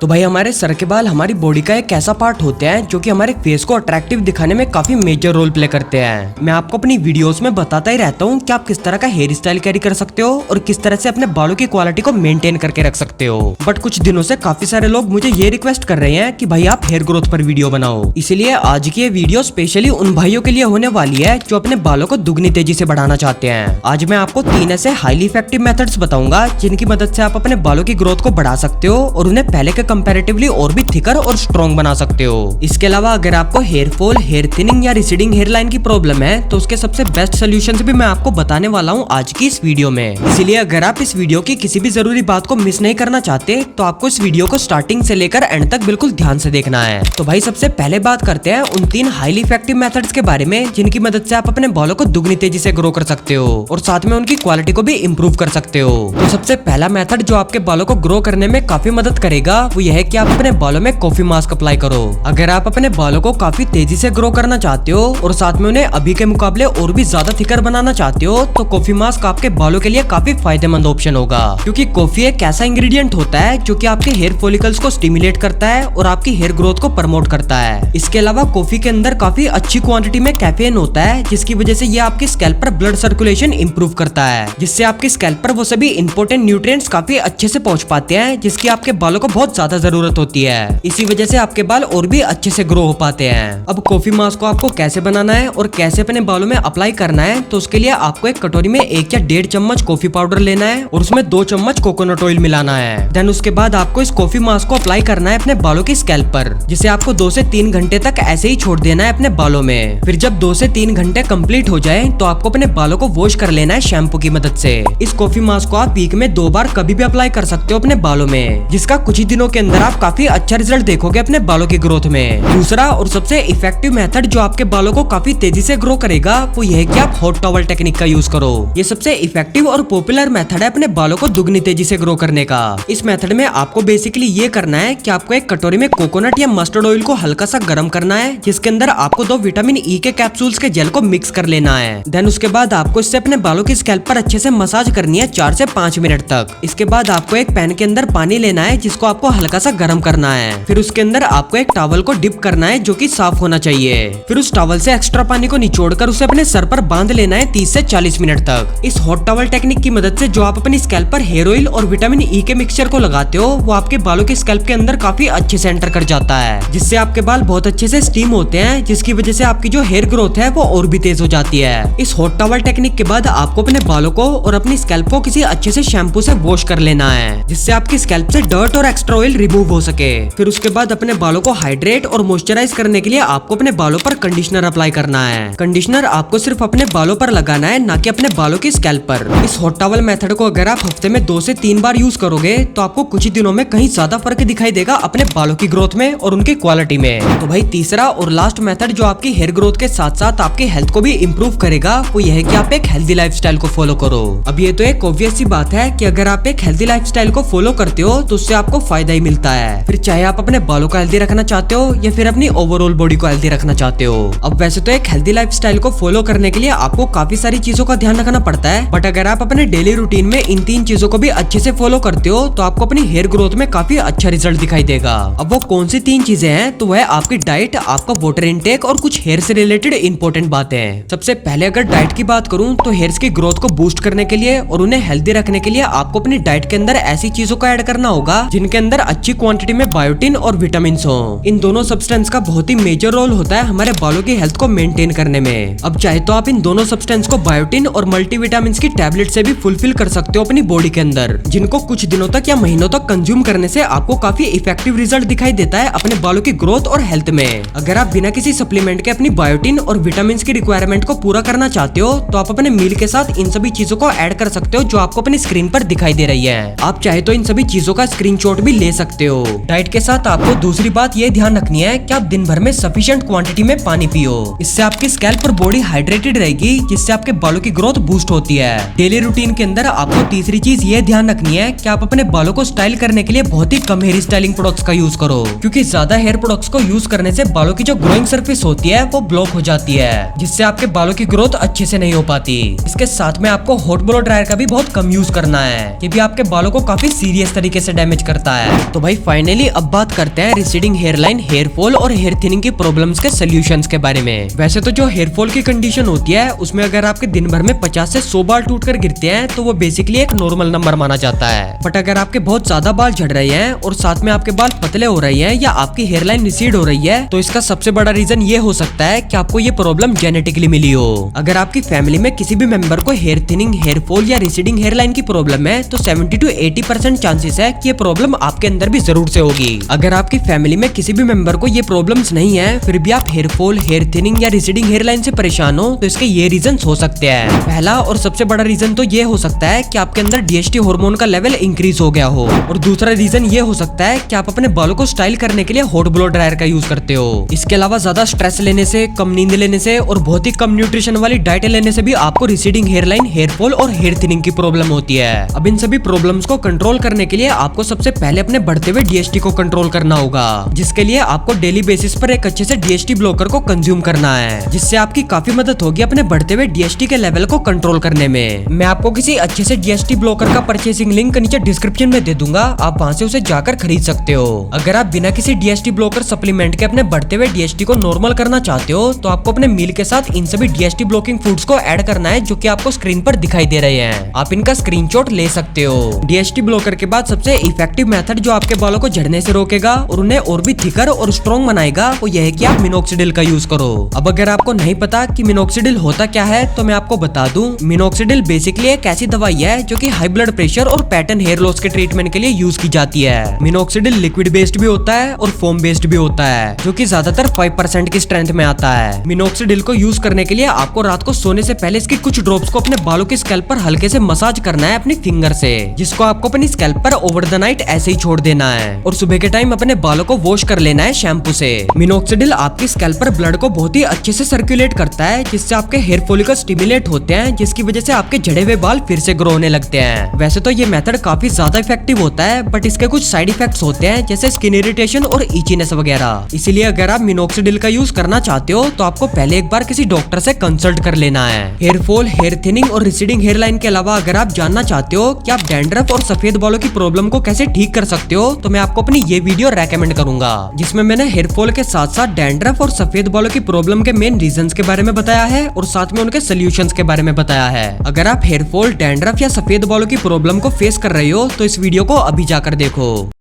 तो भाई हमारे सर के बाल हमारी बॉडी का एक ऐसा पार्ट होते हैं जो कि हमारे फेस को अट्रैक्टिव दिखाने में काफी मेजर रोल प्ले करते हैं। मैं आपको अपनी वीडियोस में बताता ही रहता हूँ कि आप किस तरह का हेयर स्टाइल कैरी कर सकते हो और किस तरह से अपने बालों की क्वालिटी को मेंटेन करके रख सकते हो। बट कुछ दिनों से काफी सारे लोग मुझे ये रिक्वेस्ट कर रहे हैं कि भाई आप हेयर ग्रोथ पर वीडियो बनाओ, इसलिए आज की ये वीडियो स्पेशली उन भाइयों के लिए होने वाली है जो अपने बालों को दुगनी तेजी से बढ़ाना चाहते हैं। आज मैं आपको 3 ऐसे हाईली इफेक्टिव मेथड्स बताऊंगा जिनकी मदद से आप अपने बालों की ग्रोथ को बढ़ा सकते हो और उन्हें पहले के कंपैरेटिवली और भी थिकर और स्ट्रॉन्ग बना सकते हो। इसके अलावा अगर आपको हेयर फॉल, हेयर थिनिंग या रिसीडिंग हेयर लाइन की प्रॉब्लम है तो उसके सबसे बेस्ट सोल्यूशंस भी मैं आपको बताने वाला हूँ आज की इस वीडियो में। इसलिए अगर आप इस वीडियो की किसी भी जरूरी बात को मिस नहीं करना चाहते तो आपको इस वीडियो को स्टार्टिंग से लेकर एंड तक बिल्कुल ध्यान से देखना है। तो भाई सबसे पहले बात करते हैं उन 3 हाईली इफेक्टिव मेथड्स के बारे में जिनकी मदद से आप अपने बालों को दुगनी तेजी से ग्रो कर सकते हो और साथ में उनकी क्वालिटी को भी इम्प्रूव कर सकते हो। तो सबसे पहला मेथड जो आपके बालों को ग्रो करने में काफी मदद करेगा वो यह है कि आप अपने बालों में कॉफी मास्क अप्लाई करो। अगर आप अपने बालों को काफी तेजी से ग्रो करना चाहते हो और साथ में उन्हें अभी के मुकाबले और भी ज्यादा थिकर बनाना चाहते हो तो कॉफी मास्क आपके बालों के लिए काफी फायदेमंद ऑप्शन होगा, क्योंकि कॉफी एक ऐसा इंग्रेडिएंट होता है जो कि आपके हेयर फॉलिकल्स को स्टिमुलेट करता है और आपकी हेयर ग्रोथ को प्रमोट करता है। इसके अलावा कॉफी के अंदर काफी अच्छी क्वांटिटी में कैफीन होता है जिसकी वजह से ये आपकी स्कैल्प पर ब्लड सर्कुलेशन इंप्रूव करता है, जिससे आपकी स्कैल्प पर वो सभी इंपॉर्टेंट न्यूट्रिएंट्स काफी अच्छे से पहुंच पाते हैं जिसकी आपके बालों को बहुत ज्यादा जरूरत होती है। इसी वजह से आपके बाल और भी अच्छे से ग्रो हो पाते हैं। अब कॉफी मास्क को आपको कैसे बनाना है और कैसे अपने बालों में अप्लाई करना है तो उसके लिए आपको एक कटोरी में 1 या 1.5 चम्मच कॉफी पाउडर लेना है और उसमें 2 चम्मच कोकोनट ऑयल मिलाना है। देन उसके बाद आपको इस कॉफी मास्क को अप्लाई करना है अपने बालों की स्कैल्प पर, जिसे आपको 2 से 3 घंटे तक ऐसे ही छोड़ देना है अपने बालों में। फिर जब 2 से 3 घंटे कंप्लीट हो जाए तो आपको अपने बालों को वॉश कर लेना है शैम्पू की मदद से। इस कॉफी मास्क को आप वीक में 2 बार कभी भी अप्लाई कर सकते हो अपने बालों में, जिसका कुछ ही दिनों के अंदर आप काफी अच्छा रिजल्ट देखोगे अपने बालों की ग्रोथ में। दूसरा और सबसे इफेक्टिव मेथड जो आपके बालों को काफी तेजी से ग्रो करेगा वो यह है कि आप हॉट टॉवल टेक्निक का यूज करो। ये सबसे इफेक्टिव और पॉपुलर मेथड है अपने बालों को दुगनी तेजी से ग्रो करने का। इस मेथड में आपको बेसिकली ये करना है कि आपको एक कटोरी में कोकोनट या मस्टर्ड ऑयल को हल्का सा गर्म करना है, जिसके अंदर आपको 2 विटामिन ई के कैप्सूल्स के जेल को मिक्स कर लेना है। देन उसके बाद आपको इससे अपने बालों की स्कैल्प पर अच्छे से मसाज करनी है 4 से 5 मिनट तक। इसके बाद आपको एक पैन के अंदर पानी लेना है जिसको आपको हल्का सा गर्म करना है। फिर उसके अंदर आपको एक टॉवल को डिप करना है जो कि साफ होना चाहिए। फिर उस टॉवल से एक्स्ट्रा पानी को निचोड़कर उसे अपने सर पर बांध लेना है 30 से 40 मिनट तक। इस हॉट टॉवल टेक्निक की मदद से जो आप अपनी स्कैल्प पर हेयर ऑयल और विटामिन ई के मिक्सचर को लगाते हो वो आपके बालों की स्कैल्प के अंदर काफी अच्छे से एंटर कर जाता है, जिससे आपके बाल बहुत अच्छे से स्टीम होते हैं, जिसकी वजह से आपकी जो हेयर ग्रोथ है वो और भी तेज हो जाती है। इस हॉट टॉवल टेक्निक के बाद आपको अपने बालों को और अपनी स्कैल्प को किसी अच्छे से शैम्पू से वॉश कर लेना है, जिससे आपकी स्कैल्प से डर्ट और एक्स्ट्रा ऑयल रिमूव हो सके। फिर उसके बाद अपने बालों को हाइड्रेट और मॉइस्चराइज करने के लिए आपको अपने बालों पर कंडीशनर अप्लाई करना है। कंडीशनर आपको सिर्फ अपने बालों पर लगाना है, ना कि अपने बालों की स्कैल्प पर। इस हॉट टॉवल मेथड को अगर आप हफ्ते में 2 से 3 बार यूज करोगे तो आपको कुछ ही दिनों में कहीं ज्यादा फर्क दिखाई देगा अपने बालों की ग्रोथ में और उनकी क्वालिटी में। तो भाई तीसरा और लास्ट मेथड जो आपकी हेयर ग्रोथ के साथ साथ आपकी हेल्थ को भी इम्प्रूव करेगा वो यह है कि आप एक हेल्दी लाइफस्टाइल को फॉलो करो। अब ये तो एक ऑब्वियस सी बात है कि अगर आप एक हेल्दी लाइफस्टाइल को फॉलो करते हो तो उससे आपको फायदा ही मिलता है, फिर चाहे आप अपने बालों को हेल्दी रखना चाहते हो या फिर अपनी ओवरऑल बॉडी को हेल्दी रखना चाहते हो। अब वैसे तो एक हेल्दी लाइफस्टाइल को फॉलो करने के लिए आपको काफी सारी चीजों का ध्यान रखना पड़ता है, बट अगर आप अपने डेली रूटीन में इन 3 चीजों को भी अच्छे से फॉलो करते हो तो आपको अपनी हेयर ग्रोथ में काफी अच्छा रिजल्ट दिखाई देगा। अब वो कौन सी 3 चीजें हैं तो वह आपकी डाइट, आपका वाटर इनटेक और कुछ हेयर से रिलेटेड इंपॉर्टेंट बातें। सबसे पहले अगर डाइट की बात करूं तो हेयर्स की ग्रोथ को बूस्ट करने के लिए और उन्हें हेल्दी रखने के लिए आपको अपनी डाइट के अंदर ऐसी चीजों को ऐड करना होगा जिनके अंदर अच्छी क्वांटिटी में बायोटिन और विटामिन हो। इन दोनों सब्सटेंस का बहुत ही मेजर रोल होता है हमारे बालों की हेल्थ को मेंटेन करने में। अब चाहे तो आप इन दोनों सब्सटेंस को बायोटिन और मल्टीविटामिन की टैबलेट से भी फुलफिल कर सकते हो अपनी बॉडी के अंदर, जिनको कुछ दिनों तक या महीनों तक कंज्यूम करने से आपको काफी इफेक्टिव रिजल्ट दिखाई देता है अपने बालों की ग्रोथ और हेल्थ में। अगर आप बिना किसी सप्लीमेंट के अपनी बायोटिन और विटामिन की रिक्वायरमेंट को पूरा करना चाहते हो तो आप अपने मील के साथ इन सभी चीजों को ऐड कर सकते हो जो आपको अपनी स्क्रीन पर दिखाई दे रही है। आप चाहे तो इन सभी चीजों का स्क्रीनशॉट भी ले सकते हो। डाइट के साथ आपको दूसरी बात ये ध्यान रखनी है कि आप दिन भर में सफिशिएंट क्वांटिटी में पानी पियो। इससे आपकी स्कैल्प और बॉडी हाइड्रेटेड रहेगी, जिससे आपके बालों की ग्रोथ बूस्ट होती है। डेली रूटीन के अंदर आपको तीसरी चीज ये ध्यान रखनी है कि आप अपने बालों को स्टाइल करने के लिए बहुत ही कम हेयर स्टाइलिंग प्रोडक्ट्स का यूज करो, क्योंकि ज्यादा हेयर प्रोडक्ट्स को यूज करने से बालों की जो ग्रोइंग सरफेस होती है वो ब्लॉक हो जाती है, जिससे आपके बालों की ग्रोथ अच्छे से नहीं हो पाती। इसके साथ में आपको हॉट ब्लो ड्रायर का भी बहुत कम यूज करना है, ये भी आपके बालों को काफी सीरियस तरीके से डैमेज करता है। तो भाई फाइनली अब बात करते हैं रिसीडिंग हेयरलाइन, हेयर फॉल और हेयर थिनिंग की प्रॉब्लम्स के सोल्यूशंस के बारे में। वैसे तो जो हेयर फॉल की कंडीशन होती है उसमें अगर आपके दिन भर में 50 से 100 बाल टूटकर गिरते हैं तो वो बेसिकली एक नॉर्मल नंबर माना जाता है। बट अगर आपके बहुत ज्यादा बाल झड़ रहे हैं और साथ में आपके बाल पतले हो रहे हैं या आपकी हेयरलाइन रिसीड हो रही है तो इसका सबसे बड़ा रीजन ये हो सकता है कि आपको ये प्रॉब्लम जेनेटिकली मिली हो। अगर आपकी फैमिली में किसी भी मेंबर को हेयर थिनिंग, हेयर फॉल या रिसीडिंग हेयरलाइन की प्रॉब्लम है तो 70 to 80% चांसेस है कि ये प्रॉब्लम आपके अंदर भी जरूर से होगी। अगर आपकी फैमिली में किसी भी मेंबर को ये प्रॉब्लम्स नहीं है फिर भी आप हेयर फॉल, हेयर थिनिंग या रिसीडिंग हेयरलाइन से परेशान हो तो इसके ये रीजंस हो सकते हैं। पहला और सबसे बड़ा रीजन तो ये हो सकता है कि आपके अंदर DHT हार्मोन का लेवल इंक्रीज हो गया हो, और दूसरा रीजन ये हो सकता है कि आप अपने बालों को स्टाइल करने के लिए हॉट ब्लो ड्रायर का यूज करते हो। इसके अलावा ज्यादा स्ट्रेस लेने से, कम नींद लेने से और बहुत ही कम न्यूट्रिशन वाली डाइट लेने से भी आपको रिसीडिंग हेयरलाइन, हेयर फॉल और हेयर थिनिंग की प्रॉब्लम होती है। अब इन सभी प्रॉब्लम्स को कंट्रोल करने के लिए आपको सबसे पहले अपने बढ़ते हुए DHT को कंट्रोल करना होगा, जिसके लिए आपको डेली बेसिस पर एक अच्छे से DHT ब्लॉकर को कंज्यूम करना है, जिससे आपकी काफी मदद होगी अपने बढ़ते हुए DHT के लेवल को कंट्रोल करने में। मैं आपको किसी अच्छे से DHT ब्लॉकर का परचेसिंग लिंक नीचे डिस्क्रिप्शन में दे दूंगा, आप वहां से उसे जाकर खरीद सकते हो। अगर आप बिना किसी DHT ब्लॉकर सप्लीमेंट के अपने बढ़ते हुए DHT को नॉर्मल करना चाहते हो तो आपको अपने मील के साथ इन सभी DHT ब्लॉकिंग फूड्स को ऐड करना है जो कि आपको स्क्रीन पर दिखाई दे रहे हैं। आप इनका स्क्रीनशॉट ले सकते हो। DHT ब्लॉकर के बाद सबसे इफेक्टिव मेथड जो आपके बालों को झड़ने से रोकेगा और उन्हें और भी थिकर और स्ट्रॉन्ग बनाएगा वो यह है कि आप मिनोक्सिडिल का यूज करो। अब अगर आपको नहीं पता कि मिनोक्सिडिल होता क्या है तो मैं आपको बता दूं, मिनोक्सिडिल बेसिकली एक ऐसी दवाई है जो कि हाई ब्लड प्रेशर और पैटर्न हेयर लॉस के ट्रीटमेंट के लिए यूज की जाती है। मिनोक्सिडिल लिक्विड बेस्ड भी होता है और फोम बेस्ड भी होता है जो कि ज्यादातर 5% की स्ट्रेंथ में आता है। मिनोक्सिडिल को यूज करने के लिए आपको रात को सोने से पहले इसकी कुछ ड्रॉप्स को अपने बालों के स्कैल्प पर हल्के से मसाज करना है अपनी फिंगर से, जिसको आपको अपनी स्कैल्प पर ओवर द नाइट ऐसे ही छोड़ देना है और सुबह के टाइम अपने बालों को वॉश कर लेना है शैम्पू से। मिनोक्सिडिल आपकी स्कैल्प पर ब्लड को बहुत ही अच्छे से सर्कुलेट करता है, जिससे आपके हेयर फॉलिकल स्टिमुलेट होते हैं, जिसकी वजह से आपके झड़े हुए बाल फिर से ग्रो होने लगते हैं। वैसे तो ये मेथड काफी ज्यादा इफेक्टिव होता है बट इसके कुछ साइड इफेक्ट्स होते हैं जैसे स्किन इरिटेशन और इचीनेस वगैरह। इसीलिए अगर आप मिनोक्सिडिल का यूज करना चाहते हो तो आपको पहले एक बार किसी डॉक्टर से कंसल्ट कर लेना है। हेयर फॉल, हेयर थिनिंग और रिसीडिंग हेयरलाइन के अलावा अगर आप जानना चाहते हो कि आप डैंड्रफ और सफेद बालों की प्रॉब्लम को कैसे ठीक कर सकते हो तो मैं आपको अपनी ये वीडियो रेकमेंड करूंगा, जिसमें मैंने हेयर फॉल के साथ साथ डैंड्रफ और सफेद बालों की प्रॉब्लम के मेन रीजंस के बारे में बताया है और साथ में उनके सोल्यूशंस के बारे में बताया है। अगर आप हेयर फॉल, डैंड्रफ या सफेद बालों की प्रॉब्लम को फेस कर रहे हो तो इस वीडियो को अभी जाकर देखो।